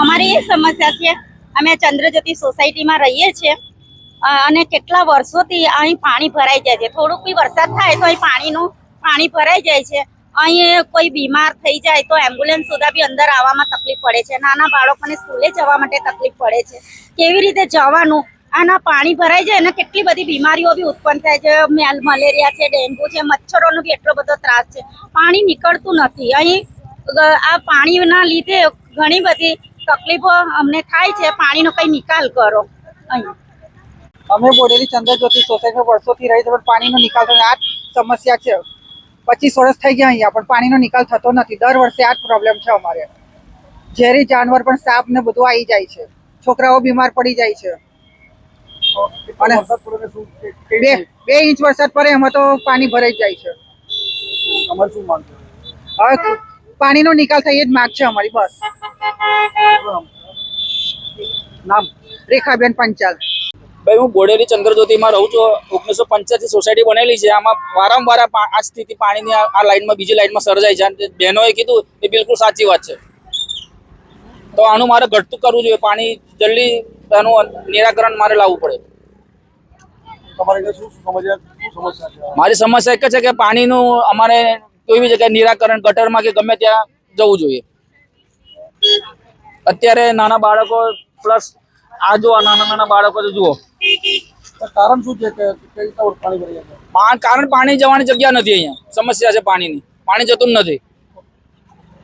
અમારી એ સમસ્યા છે, અમે ચંદ્રજ્યોતિ સોસાયટીમાં રહીએ છીએ અને કેટલા વર્ષોથી અહીં પાણી ભરાઈ જાય છે. થોડુંક બી વરસાદ થાય તો અહીં પાણી ભરાઈ જાય છે. અહીં કોઈ બીમાર થઈ જાય તો એમ્બ્યુલન્સ સુધા બી અંદર આવવામાં તકલીફ પડે છે. નાના બાળકોને સ્કૂલે જવા માટે તકલીફ પડે છે. કેવી રીતે જવાનું? આના પાણી ભરાઈ જાય અને કેટલી બધી બીમારીઓ બી ઉત્પન્ન થાય છે. મલેરિયા છે, ડેન્ગ્યુ છે, મચ્છરોનો બી એટલો બધો ત્રાસ છે. પાણી નીકળતું નથી. અહીં આ પાણીના લીધે ઘણી બધી તકલીફો અમને થાય છે. પાણીનો કઈ નિકાલ કરો. અહીં અમે બોડેલી ચંદ્રજ્યોતિ સોસાયટીમાં વર્ષોથી રહી છે, પણ પાણીનો નિકાલ થતો આ સમસ્યા છે. 25 વર્ષ થઈ ગયા અહીંયા, પણ પાણીનો નિકાલ થતો નથી. દર વર્ષે આ જ પ્રોબ્લેમ છે અમારે. ઝેરી જાનવર પણ સાપ ને બધું આવી જાય છે. છોકરાઓ બીમાર પડી જાય છે. અને 2 ઇંચ વરસાદ પડે એમાં તો પાણી ભરાઈ જાય છે. અમારે શું માંગ છે? હવે પાણીનો નિકાલ થઈ જ માંગ છે અમારી. બસ. નામ? રેખાબેન પંચાલ. ભાઈ, હું બોડેલી ચંદ્રજ્યોતિમાં રહું છું. 1985 સોસાયટી બનેલી છે. આમાં વારંવાર આ સ્થિતિ પાણીની આ લાઈનમાં બીજી લાઈનમાં સર્જાય છે. બહેનોએ કીધું એ બિલકુલ સાચી વાત છે. તો આનું મારે ઘટતું કરવું જોઈએ. પાણી જલ્દી આનું નિરાકરણ મારે લાવવું પડે. તમારે શું સમસ્યા છે? મારી સમસ્યા એક જ છે કે પાણીનું અમારે કોઈ બી જગ્યાએ નિરાકરણ ગટરમાં કે ગમે ત્યાં જવું જોઈએ. અત્યારે નાના બાળકો પ્લસ આ જો નાના બાળકો જુઓ, કારણ શું છે કે કઈ રીતે પાણી ભરાઈ જાય? કારણ પાણી જવાની જગ્યા નથી. અહીંયા સમસ્યા છે પાણીની. પાણી જતું નથી.